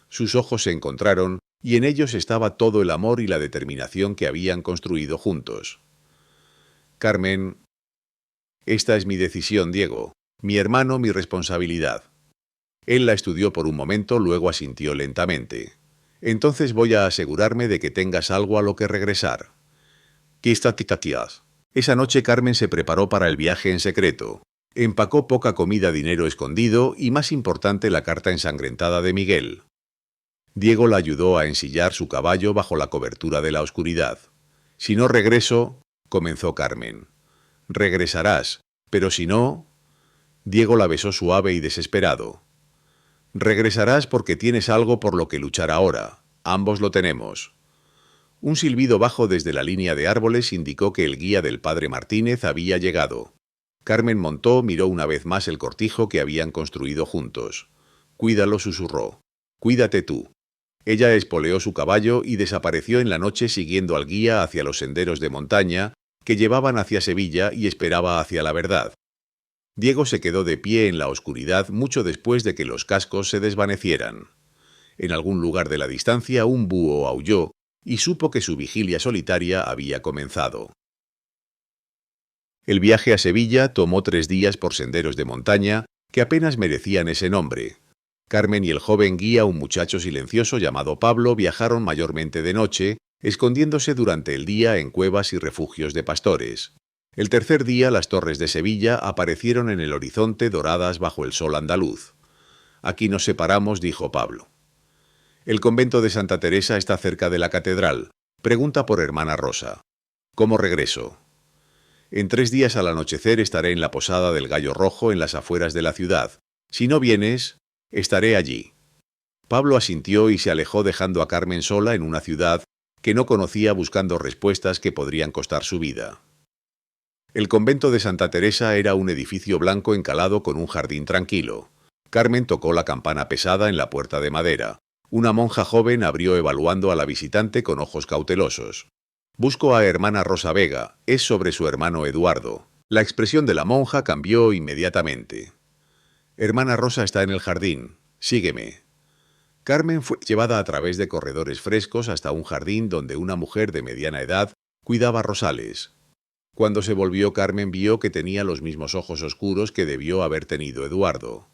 Sus ojos se encontraron, y en ellos estaba todo el amor y la determinación que habían construido juntos. Carmen, esta es mi decisión, Diego. Mi hermano, mi responsabilidad. Él la estudió por un momento, luego asintió lentamente. Entonces voy a asegurarme de que tengas algo a lo que regresar. Esa noche Carmen se preparó para el viaje en secreto. Empacó poca comida, dinero escondido y, más importante, la carta ensangrentada de Miguel. Diego la ayudó a ensillar su caballo bajo la cobertura de la oscuridad. Si no regreso, comenzó Carmen. Regresarás, pero si no... Diego la besó suave y desesperado. Regresarás porque tienes algo por lo que luchar ahora. Ambos lo tenemos. Un silbido bajo desde la línea de árboles indicó que el guía del padre Martínez había llegado. Carmen montó, miró una vez más el cortijo que habían construido juntos. Cuídalo, susurró. Cuídate tú. Ella espoleó su caballo y desapareció en la noche siguiendo al guía hacia los senderos de montaña que llevaban hacia Sevilla y esperaba hacia la verdad. Diego se quedó de pie en la oscuridad mucho después de que los cascos se desvanecieran. En algún lugar de la distancia un búho aulló y supo que su vigilia solitaria había comenzado. El viaje a Sevilla tomó 3 días por senderos de montaña que apenas merecían ese nombre. Carmen y el joven guía, un muchacho silencioso llamado Pablo, viajaron mayormente de noche, escondiéndose durante el día en cuevas y refugios de pastores. El tercer día las torres de Sevilla aparecieron en el horizonte doradas bajo el sol andaluz. Aquí nos separamos, dijo Pablo. El convento de Santa Teresa está cerca de la catedral. Pregunta por hermana Rosa. ¿Cómo regreso? En 3 días al anochecer estaré en la posada del Gallo Rojo en las afueras de la ciudad. Si no vienes, estaré allí. Pablo asintió y se alejó dejando a Carmen sola en una ciudad que no conocía, buscando respuestas que podrían costar su vida. El convento de Santa Teresa era un edificio blanco encalado con un jardín tranquilo. Carmen tocó la campana pesada en la puerta de madera. Una monja joven abrió evaluando a la visitante con ojos cautelosos. Busco a hermana Rosa Vega, es sobre su hermano Eduardo. La expresión de la monja cambió inmediatamente. Hermana Rosa está en el jardín, sígueme. Carmen fue llevada a través de corredores frescos hasta un jardín donde una mujer de mediana edad cuidaba rosales. Cuando se volvió, Carmen vio que tenía los mismos ojos oscuros que debió haber tenido Eduardo.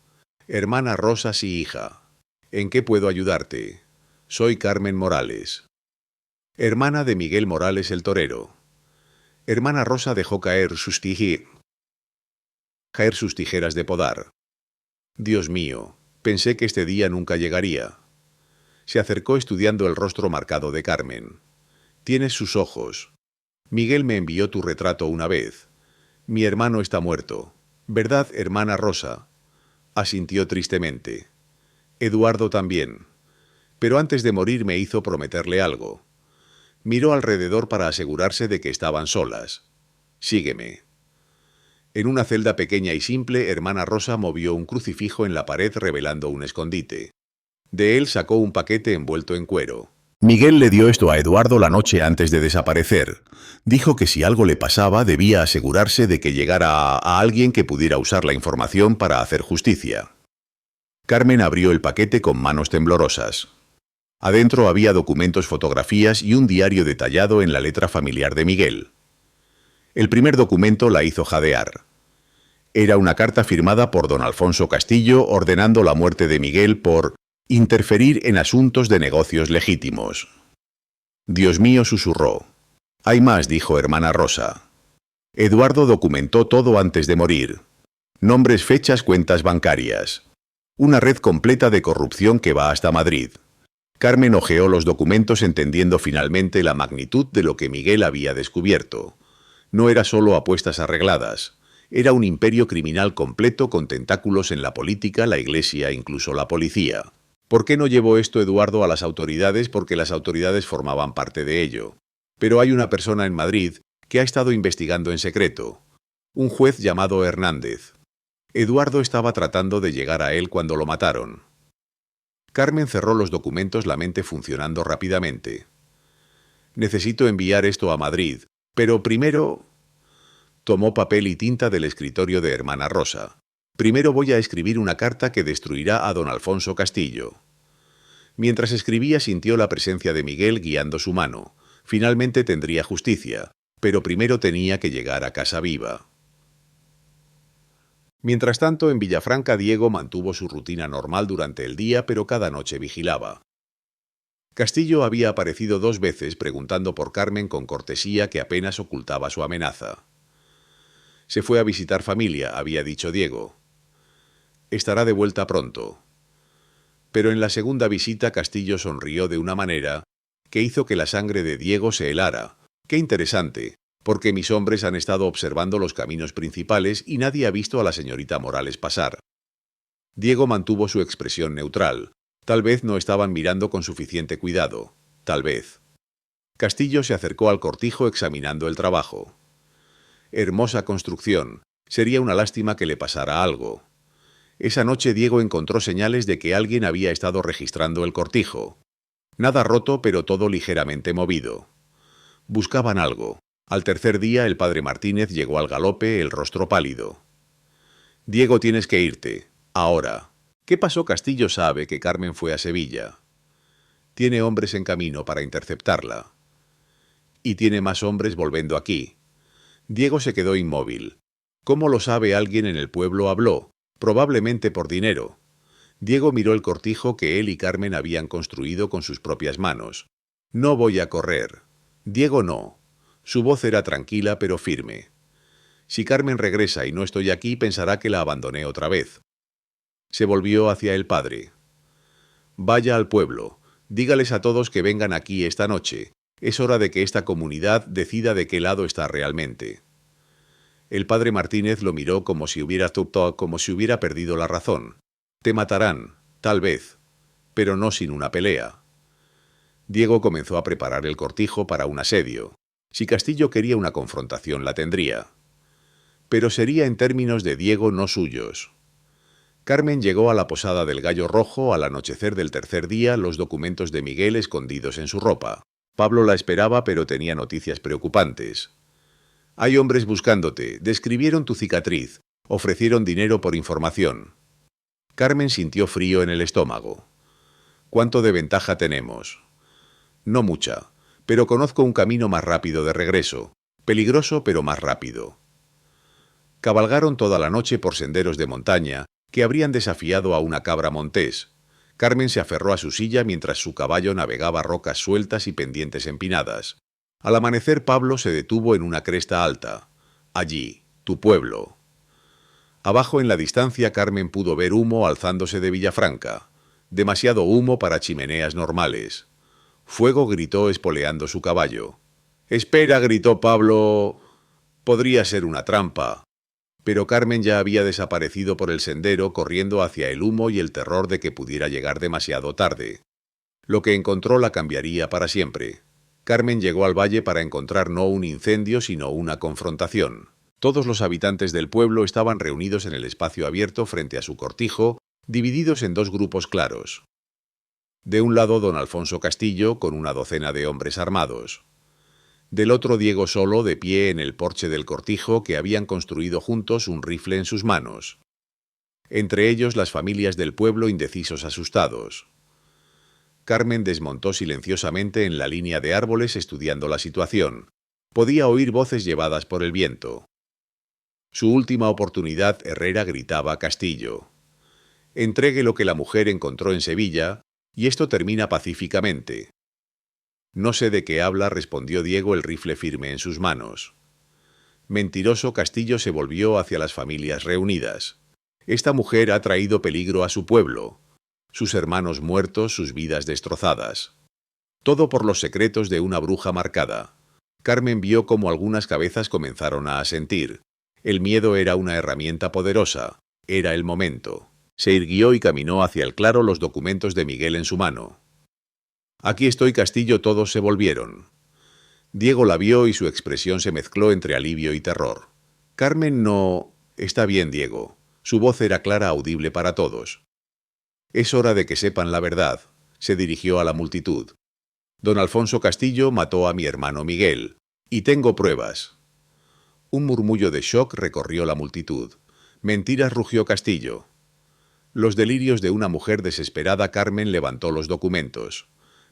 Hermana Rosa, sí, hija. ¿En qué puedo ayudarte? Soy Carmen Morales. Hermana de Miguel Morales el torero. Hermana Rosa dejó caer sus tijeras de podar. Dios mío, pensé que este día nunca llegaría. Se acercó estudiando el rostro marcado de Carmen. Tienes sus ojos. Miguel me envió tu retrato una vez. Mi hermano está muerto. ¿Verdad, hermana Rosa? Asintió tristemente. Eduardo también. Pero antes de morir me hizo prometerle algo. Miró alrededor para asegurarse de que estaban solas. Sígueme. En una celda pequeña y simple, hermana Rosa movió un crucifijo en la pared revelando un escondite. De él sacó un paquete envuelto en cuero. Miguel le dio esto a Eduardo la noche antes de desaparecer. Dijo que si algo le pasaba debía asegurarse de que llegara a alguien que pudiera usar la información para hacer justicia. Carmen abrió el paquete con manos temblorosas. Adentro había documentos, fotografías y un diario detallado en la letra familiar de Miguel. El primer documento la hizo jadear. Era una carta firmada por don Alfonso Castillo ordenando la muerte de Miguel por interferir en asuntos de negocios legítimos. Dios mío, susurró. Hay más, dijo hermana Rosa. Eduardo documentó todo antes de morir. Nombres, fechas, cuentas bancarias. Una red completa de corrupción que va hasta Madrid. Carmen hojeó los documentos entendiendo finalmente la magnitud de lo que Miguel había descubierto. No era solo apuestas arregladas. Era un imperio criminal completo con tentáculos en la política, la iglesia e incluso la policía. ¿Por qué no llevó esto Eduardo a las autoridades? Porque las autoridades formaban parte de ello. Pero hay una persona en Madrid que ha estado investigando en secreto. Un juez llamado Hernández. Eduardo estaba tratando de llegar a él cuando lo mataron. Carmen cerró los documentos, la mente funcionando rápidamente. Necesito enviar esto a Madrid, pero primero... Tomó papel y tinta del escritorio de hermana Rosa. Primero voy a escribir una carta que destruirá a don Alfonso Castillo. Mientras escribía sintió la presencia de Miguel guiando su mano. Finalmente tendría justicia, pero primero tenía que llegar a casa viva. Mientras tanto, en Villafranca, Diego mantuvo su rutina normal durante el día, pero cada noche vigilaba. Castillo había aparecido 2 veces preguntando por Carmen con cortesía que apenas ocultaba su amenaza. Se fue a visitar familia, había dicho Diego. Estará de vuelta pronto. Pero en la segunda visita Castillo sonrió de una manera que hizo que la sangre de Diego se helara. ¡Qué interesante! Porque mis hombres han estado observando los caminos principales y nadie ha visto a la señorita Morales pasar. Diego mantuvo su expresión neutral. Tal vez no estaban mirando con suficiente cuidado. Tal vez. Castillo se acercó al cortijo examinando el trabajo. Hermosa construcción. Sería una lástima que le pasara algo. Esa noche Diego encontró señales de que alguien había estado registrando el cortijo. Nada roto, pero todo ligeramente movido. Buscaban algo. Al tercer día el padre Martínez llegó al galope, el rostro pálido. Diego, tienes que irte. Ahora. ¿Qué pasó? Castillo sabe que Carmen fue a Sevilla. Tiene hombres en camino para interceptarla. Y tiene más hombres volviendo aquí. Diego se quedó inmóvil. ¿Cómo lo sabe? Alguien en el pueblo habló, probablemente por dinero. Diego miró el cortijo que él y Carmen habían construido con sus propias manos. No voy a correr. Diego no. Su voz era tranquila pero firme. Si Carmen regresa y no estoy aquí, pensará que la abandoné otra vez. Se volvió hacia el padre. Vaya al pueblo. Dígales a todos que vengan aquí esta noche. Es hora de que esta comunidad decida de qué lado está realmente. El padre Martínez lo miró como si hubiera perdido la razón. Te matarán, tal vez, pero no sin una pelea. Diego comenzó a preparar el cortijo para un asedio. Si Castillo quería una confrontación, la tendría. Pero sería en términos de Diego, no suyos. Carmen llegó a la posada del Gallo Rojo al anochecer del tercer día, los documentos de Miguel escondidos en su ropa. Pablo la esperaba, pero tenía noticias preocupantes. Hay hombres buscándote, describieron tu cicatriz, ofrecieron dinero por información. Carmen sintió frío en el estómago. ¿Cuánto de ventaja tenemos? No mucha, pero conozco un camino más rápido de regreso, peligroso pero más rápido. Cabalgaron toda la noche por senderos de montaña que habrían desafiado a una cabra montés. Carmen se aferró a su silla mientras su caballo navegaba rocas sueltas y pendientes empinadas. Al amanecer Pablo se detuvo en una cresta alta. Allí, tu pueblo. Abajo en la distancia Carmen pudo ver humo alzándose de Villafranca. Demasiado humo para chimeneas normales. Fuego, gritó espoleando su caballo. «¡Espera!», gritó Pablo. Podría ser una trampa. Pero Carmen ya había desaparecido por el sendero corriendo hacia el humo y el terror de que pudiera llegar demasiado tarde. Lo que encontró la cambiaría para siempre. Carmen llegó al valle para encontrar no un incendio sino una confrontación. Todos los habitantes del pueblo estaban reunidos en el espacio abierto frente a su cortijo, divididos en 2 grupos claros. De un lado don Alfonso Castillo con una docena de hombres armados. Del otro Diego solo, de pie en el porche del cortijo que habían construido juntos, un rifle en sus manos. Entre ellos las familias del pueblo indecisos asustados. Carmen desmontó silenciosamente en la línea de árboles estudiando la situación. Podía oír voces llevadas por el viento. Su última oportunidad, Herrera gritaba a Castillo. Entregue lo que la mujer encontró en Sevilla, y esto termina pacíficamente. No sé de qué habla, respondió Diego, el rifle firme en sus manos. Mentiroso. Castillo se volvió hacia las familias reunidas. Esta mujer ha traído peligro a su pueblo. Sus hermanos muertos, sus vidas destrozadas. Todo por los secretos de una bruja marcada. Carmen vio cómo algunas cabezas comenzaron a asentir. El miedo era una herramienta poderosa. Era el momento. Se irguió y caminó hacia el claro, los documentos de Miguel en su mano. Aquí estoy, Castillo. Todos se volvieron. Diego la vio y su expresión se mezcló entre alivio y terror. Carmen no... Está bien, Diego. Su voz era clara, audible para todos. Es hora de que sepan la verdad. Se dirigió a la multitud. Don Alfonso Castillo mató a mi hermano Miguel. Y tengo pruebas. Un murmullo de shock recorrió la multitud. Mentiras, rugió Castillo. Los delirios de una mujer desesperada. Carmen levantó los documentos.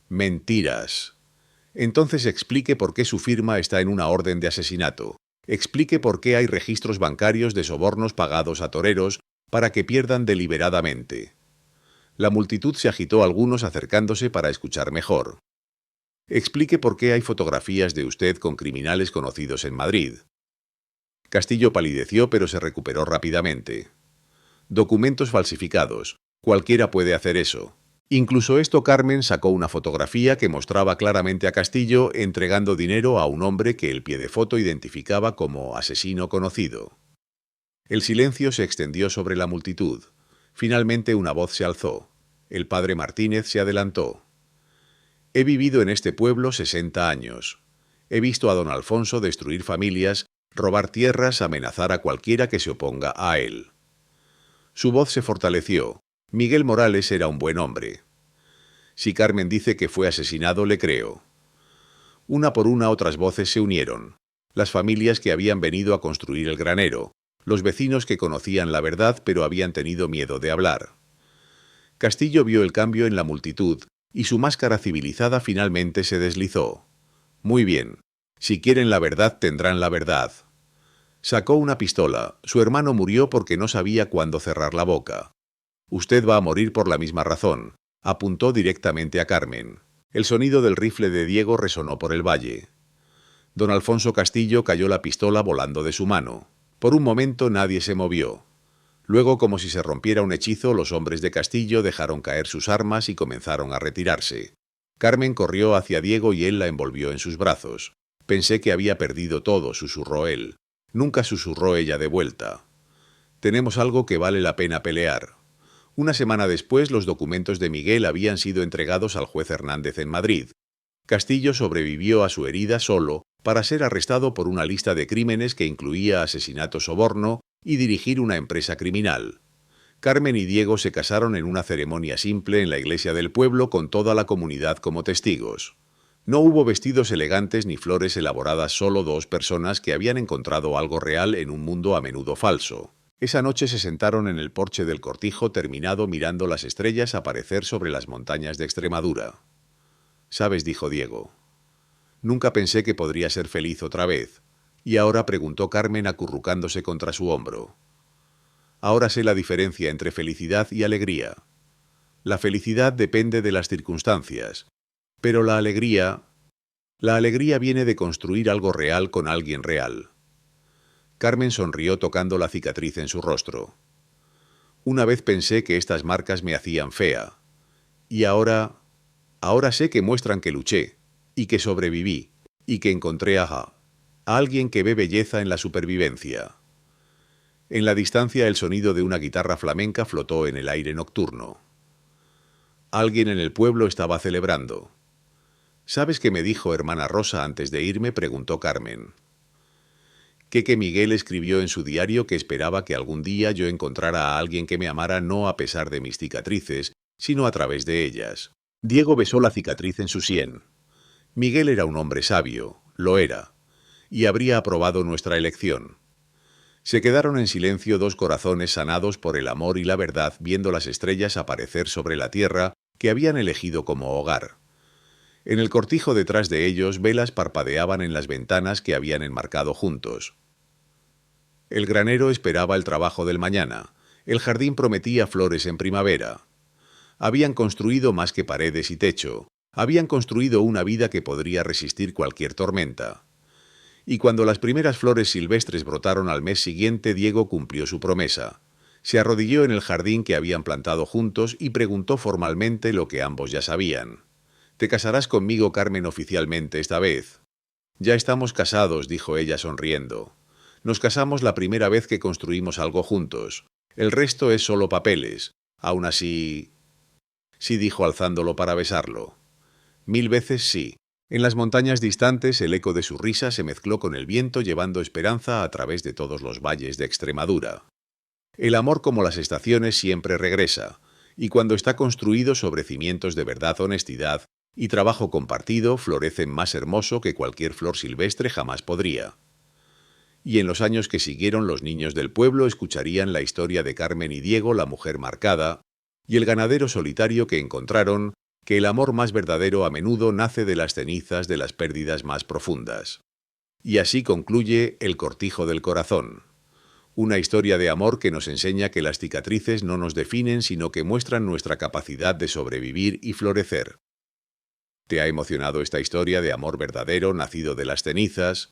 Mentiras. Entonces explique por qué su firma está en una orden de asesinato. Explique por qué hay registros bancarios de sobornos pagados a toreros para que pierdan deliberadamente. La multitud se agitó, algunos acercándose para escuchar mejor. Explique por qué hay fotografías de usted con criminales conocidos en Madrid. Castillo palideció, pero se recuperó rápidamente. Documentos falsificados. Cualquiera puede hacer eso. Incluso esto. Carmen sacó una fotografía que mostraba claramente a Castillo entregando dinero a un hombre que el pie de foto identificaba como asesino conocido. El silencio se extendió sobre la multitud. Finalmente una voz se alzó. El padre Martínez se adelantó. He vivido en este pueblo 60 años. He visto a don Alfonso destruir familias, robar tierras, amenazar a cualquiera que se oponga a él. Su voz se fortaleció. Miguel Morales era un buen hombre. Si Carmen dice que fue asesinado, le creo. Una por una otras voces se unieron. Las familias que habían venido a construir el granero, los vecinos que conocían la verdad pero habían tenido miedo de hablar. Castillo vio el cambio en la multitud y su máscara civilizada finalmente se deslizó. Muy bien. Si quieren la verdad, tendrán la verdad. Sacó una pistola. Su hermano murió porque no sabía cuándo cerrar la boca. Usted va a morir por la misma razón. Apuntó directamente a Carmen. El sonido del rifle de Diego resonó por el valle. Don Alfonso Castillo cayó, la pistola volando de su mano. Por un momento nadie se movió. Luego, como si se rompiera un hechizo, los hombres de Castillo dejaron caer sus armas y comenzaron a retirarse. Carmen corrió hacia Diego y él la envolvió en sus brazos. Pensé que había perdido todo, susurró él. Nunca susurró ella de vuelta. Tenemos algo que vale la pena pelear. Una semana después, los documentos de Miguel habían sido entregados al juez Hernández en Madrid. Castillo sobrevivió a su herida solo para ser arrestado por una lista de crímenes que incluía asesinato, soborno y dirigir una empresa criminal. Carmen y Diego se casaron en una ceremonia simple en la iglesia del pueblo con toda la comunidad como testigos. No hubo vestidos elegantes ni flores elaboradas, solo dos personas que habían encontrado algo real en un mundo a menudo falso. Esa noche se sentaron en el porche del cortijo terminado mirando las estrellas aparecer sobre las montañas de Extremadura. «¿Sabes?», dijo Diego. «Nunca pensé que podría ser feliz otra vez». «¿Y ahora?», preguntó Carmen acurrucándose contra su hombro. «Ahora sé la diferencia entre felicidad y alegría. La felicidad depende de las circunstancias, pero la alegría viene de construir algo real con alguien real». Carmen sonrió tocando la cicatriz en su rostro. «Una vez pensé que estas marcas me hacían fea. Y ahora sé que muestran que luché, y que sobreviví, y que encontré a alguien que ve belleza en la supervivencia». En la distancia el sonido de una guitarra flamenca flotó en el aire nocturno. Alguien en el pueblo estaba celebrando. «¿Sabes qué me dijo hermana Rosa antes de irme?», preguntó Carmen. Que Miguel escribió en su diario que esperaba que algún día yo encontrara a alguien que me amara, no a pesar de mis cicatrices, sino a través de ellas. Diego besó la cicatriz en su sien. Miguel era un hombre sabio, lo era, y habría aprobado nuestra elección. Se quedaron en silencio, dos corazones sanados por el amor y la verdad, viendo las estrellas aparecer sobre la tierra que habían elegido como hogar. En el cortijo detrás de ellos, velas parpadeaban en las ventanas que habían enmarcado juntos. El granero esperaba el trabajo del mañana. El jardín prometía flores en primavera. Habían construido más que paredes y techo. Habían construido una vida que podría resistir cualquier tormenta. Y cuando las primeras flores silvestres brotaron al mes siguiente, Diego cumplió su promesa. Se arrodilló en el jardín que habían plantado juntos y preguntó formalmente lo que ambos ya sabían. «¿Te casarás conmigo, Carmen, oficialmente esta vez?» «Ya estamos casados», dijo ella sonriendo. «Nos casamos la primera vez que construimos algo juntos. El resto es solo papeles. Aún así...» «Sí», dijo alzándolo para besarlo. «1000 veces sí». En las montañas distantes el eco de su risa se mezcló con el viento, llevando esperanza a través de todos los valles de Extremadura. El amor, como las estaciones, siempre regresa, y cuando está construido sobre cimientos de verdad, honestidad y trabajo compartido, florece más hermoso que cualquier flor silvestre jamás podría. Y en los años que siguieron, los niños del pueblo escucharían la historia de Carmen y Diego, la mujer marcada, y el ganadero solitario que encontraron que el amor más verdadero a menudo nace de las cenizas de las pérdidas más profundas. Y así concluye El cortijo del corazón. Una historia de amor que nos enseña que las cicatrices no nos definen, sino que muestran nuestra capacidad de sobrevivir y florecer. ¿Te ha emocionado esta historia de amor verdadero nacido de las cenizas?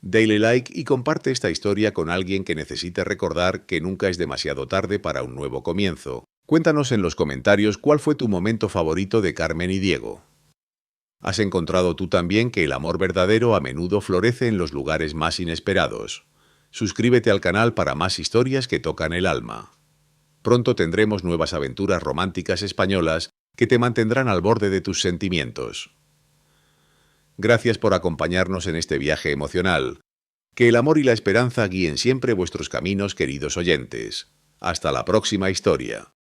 Dale like y comparte esta historia con alguien que necesite recordar que nunca es demasiado tarde para un nuevo comienzo. Cuéntanos en los comentarios cuál fue tu momento favorito de Carmen y Diego. ¿Has encontrado tú también que el amor verdadero a menudo florece en los lugares más inesperados? Suscríbete al canal para más historias que tocan el alma. Pronto tendremos nuevas aventuras románticas españolas que te mantendrán al borde de tus sentimientos. Gracias por acompañarnos en este viaje emocional. Que el amor y la esperanza guíen siempre vuestros caminos, queridos oyentes. Hasta la próxima historia.